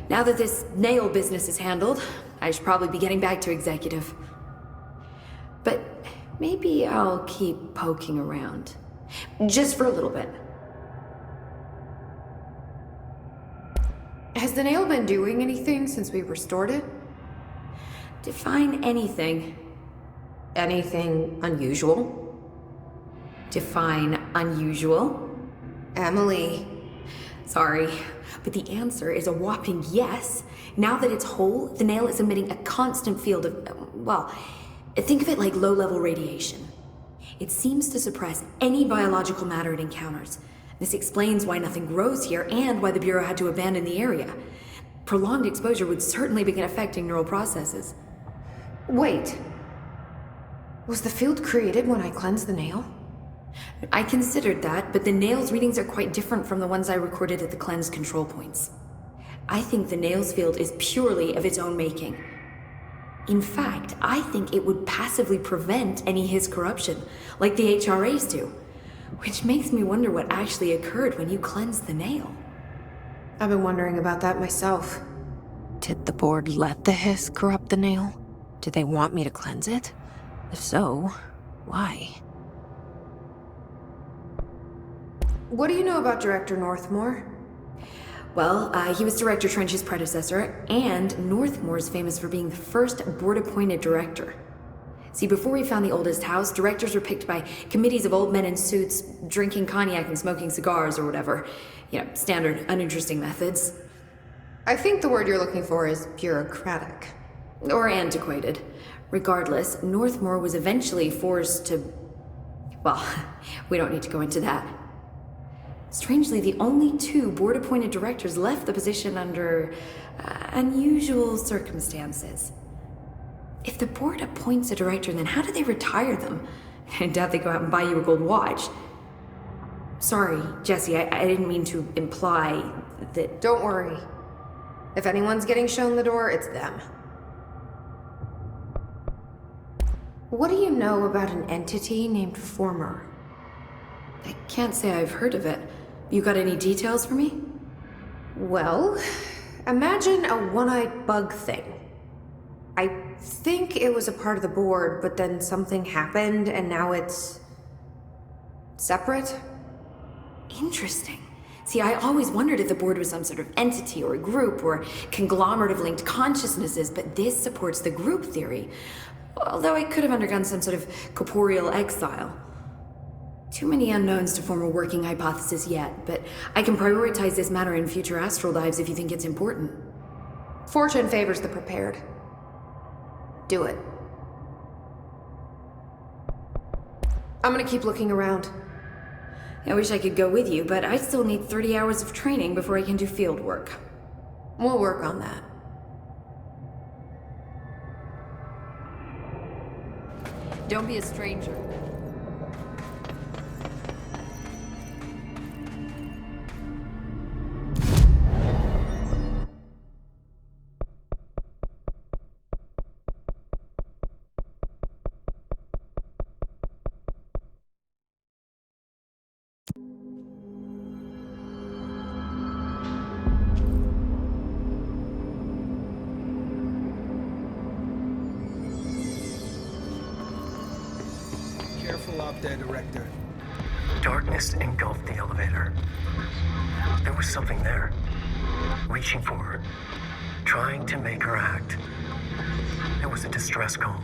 Now that this nail business is handled, I should probably be getting back to executive. But maybe I'll keep poking around. Just for a little bit. Has the nail been doing anything since we restored it? Define anything. Anything unusual? Define unusual. Emily. Sorry, but the answer is a whopping yes. Now that it's whole, the nail is emitting a constant field of, well, think of it like low-level radiation. It seems to suppress any biological matter it encounters. This explains why nothing grows here and why the Bureau had to abandon the area. Prolonged exposure would certainly begin affecting neural processes. Wait. Was the field created when I cleansed the nail? I considered that, but the nail's readings are quite different from the ones I recorded at the cleanse control points. I think the nail's field is purely of its own making. In fact, I think it would passively prevent any His corruption, like the HRAs do. Which makes me wonder what actually occurred when you cleansed the nail. I've been wondering about that myself. Did the board let the Hiss corrupt the nail? Did they want me to cleanse it? If so, why? What do you know about Director Northmore? Well, he was Director Trench's predecessor, and Northmore's famous for being the first board-appointed director. See, before we found the oldest house, directors were picked by committees of old men in suits, drinking cognac and smoking cigars or whatever. You know, standard, uninteresting methods. I think the word you're looking for is bureaucratic. Or antiquated. Regardless, Northmore was eventually forced to... Well, we don't need to go into that. Strangely, the only two board-appointed directors left the position under unusual circumstances. If the board appoints a director, then how do they retire them? I doubt they go out and buy you a gold watch. Sorry, Jesse, I didn't mean to imply that... Don't worry. If anyone's getting shown the door, it's them. What do you know about an entity named Former? I can't say I've heard of it. You got any details for me? Well, imagine a one-eyed bug thing. I think it was a part of the board, but then something happened and now it's... separate? Interesting. See, I always wondered if the board was some sort of entity or a group or conglomerate of linked consciousnesses, but this supports the group theory. Although I could have undergone some sort of corporeal exile. Too many unknowns to form a working hypothesis yet, but I can prioritize this matter in future astral dives if you think it's important. Fortune favors the prepared. Do it. I'm gonna keep looking around. I wish I could go with you, but I still need 30 hours of training before I can do field work. We'll work on that. Don't be a stranger. Careful out there, Director. Darkness engulfed the elevator. There was something there, reaching for her, trying to make her act. It was a distress call.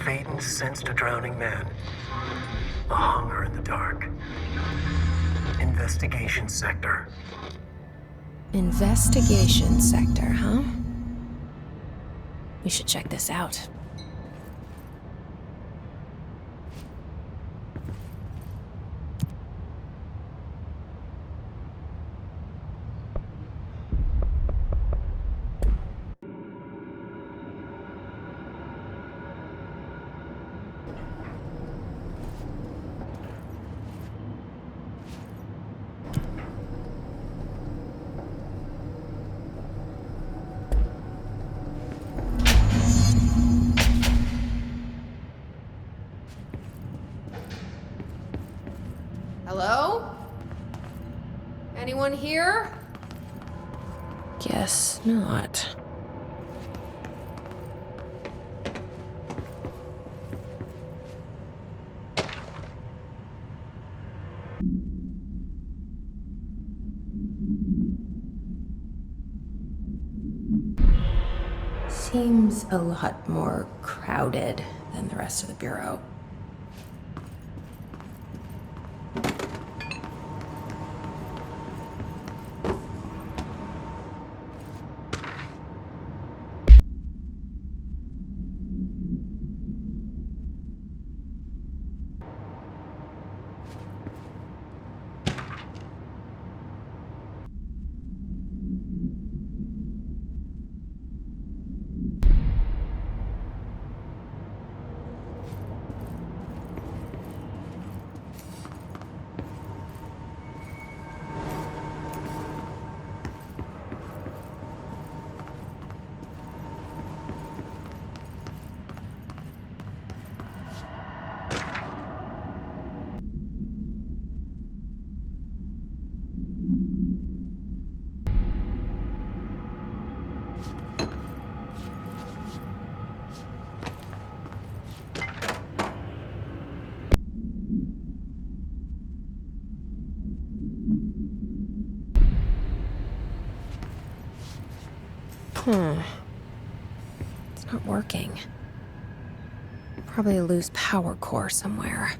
Phaeton sensed a drowning man, a hunger in the dark. Investigation sector. Investigation sector, huh? We should check this out. Hello? Anyone here? Guess not. Seems a lot more crowded than the rest of the bureau. It's not working. Probably a loose power core somewhere.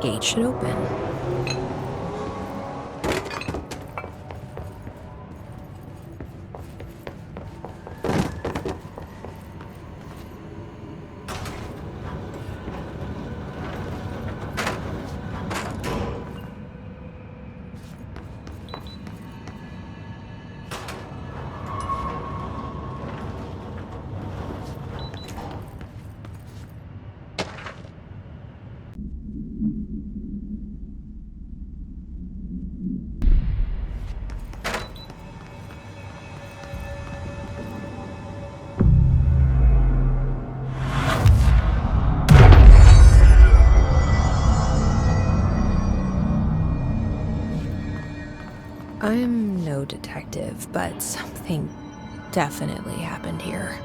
gate should open. I'm no detective, but something definitely happened here.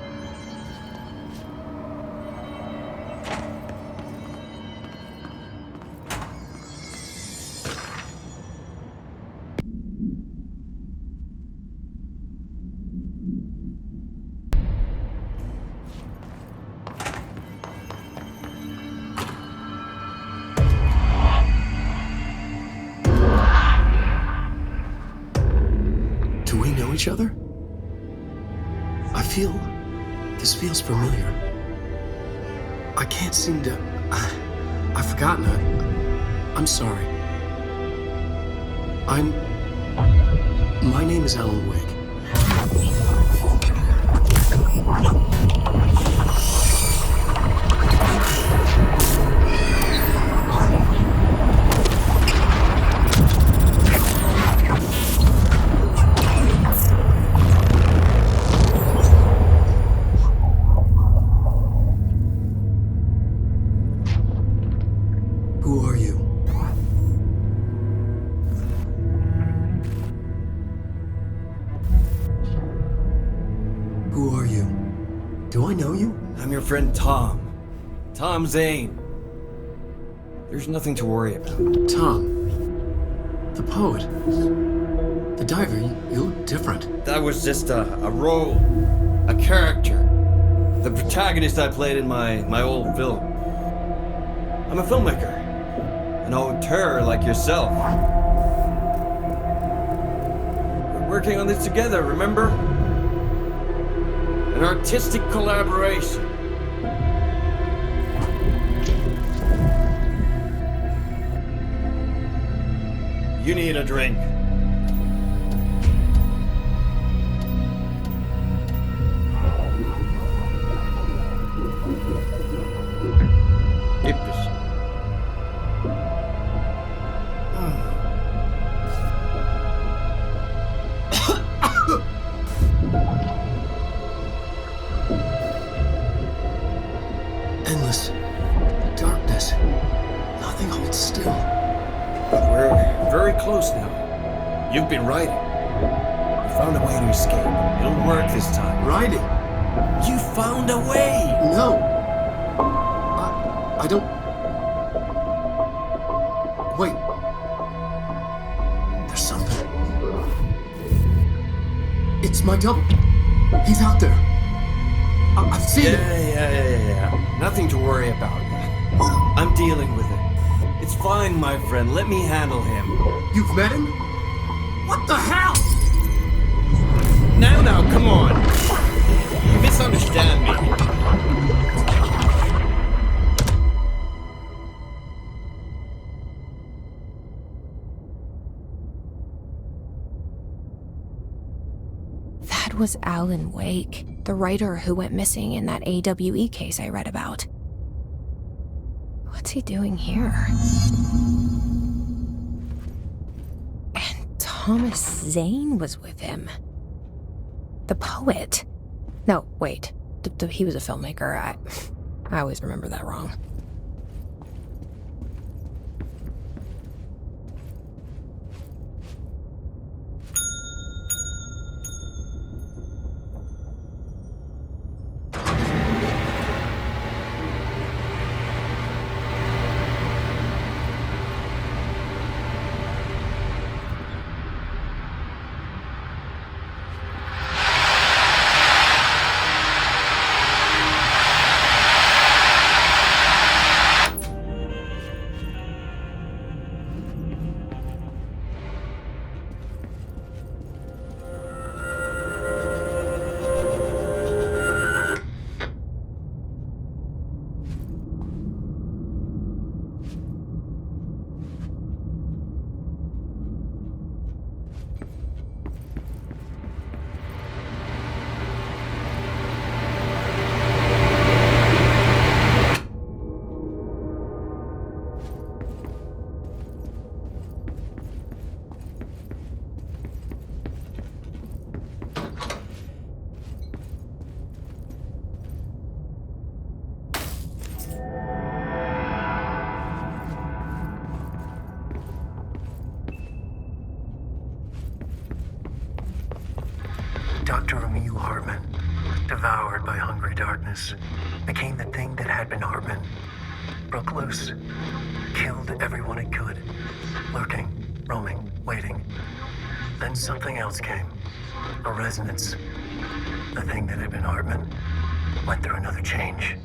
Do we know each other? This feels familiar. I can't seem to... I've forgotten it. I'm sorry. My name is Alan Wake. Who are you? Who are you? Do I know you? I'm your friend Tom. Tom Zane. There's nothing to worry about. Tom. The poet. The diver. You look different. That was just a role. A character. The protagonist I played in my old film. I'm a filmmaker. An auteur like yourself. We're working on this together, remember? An artistic collaboration. You need a drink. Yippish. Endless darkness. Nothing holds still. We're very close now. You've been riding. You found a way to escape. It'll work this time. Riding? You found a way! No. I don't... Wait. There's something. It's my double. He's out there. I've seen him. Yeah. Nothing to worry about. I'm dealing with it. It's fine, my friend. Let me handle him. You've met him? What the hell? Now, come on. You misunderstand me. That was Alan Wake, the writer who went missing in that AWE case I read about. What's he doing here? And Thomas Zane was with him. The poet. No, wait. He was a filmmaker. I always remember that wrong. Dr. Emil Hartman, devoured by hungry darkness, became the thing that had been Hartman. Broke loose, killed everyone it could, lurking, roaming, waiting. Then something else came, a resonance. The thing that had been Hartman went through another change.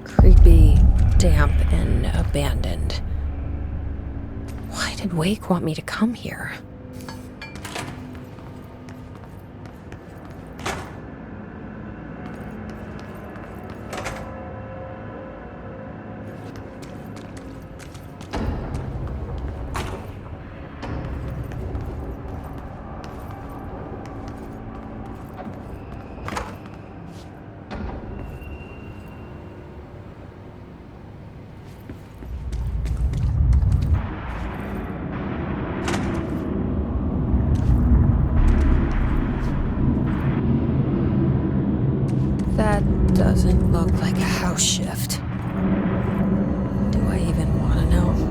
Creepy, damp, and abandoned. Why did Wake want me to come here? That doesn't look like a house shift. Do I even want to know?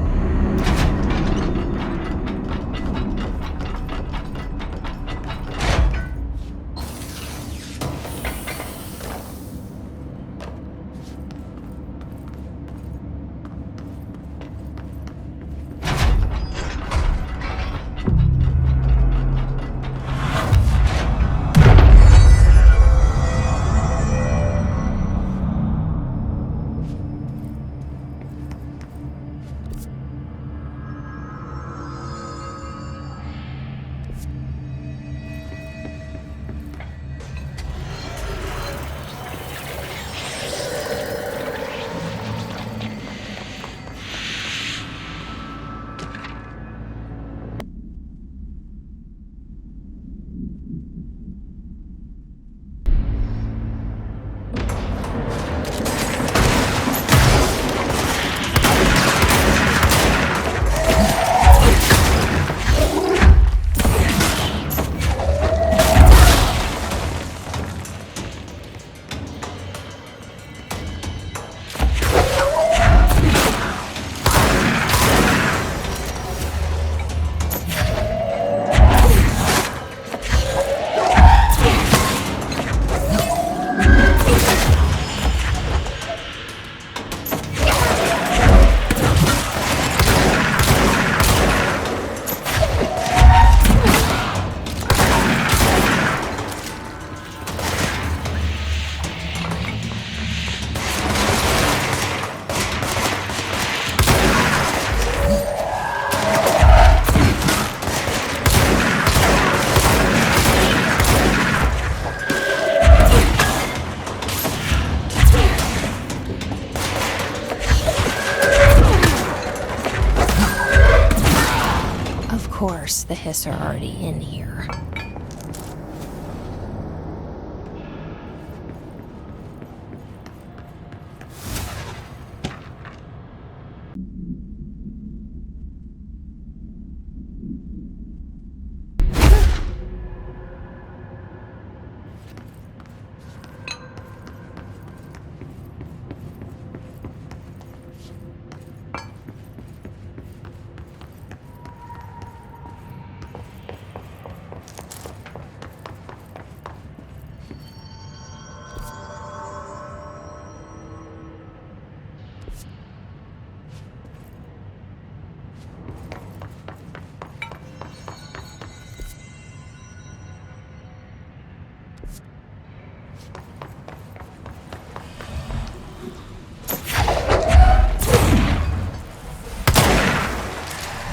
the hiss are already in here.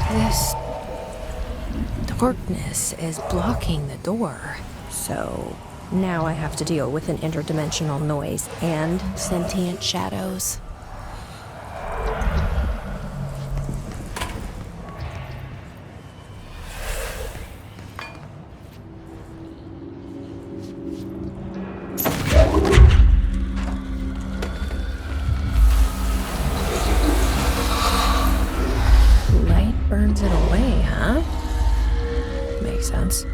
This darkness is blocking the door. So now I have to deal with an interdimensional noise and sentient shadows. Burns it away, huh? Makes sense.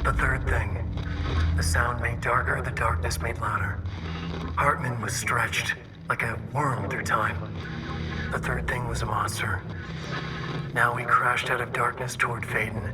The third thing. The sound made darker, the darkness made louder. Hartman was stretched, like a worm through time. The third thing was a monster. Now he crashed out of darkness toward Phaeton,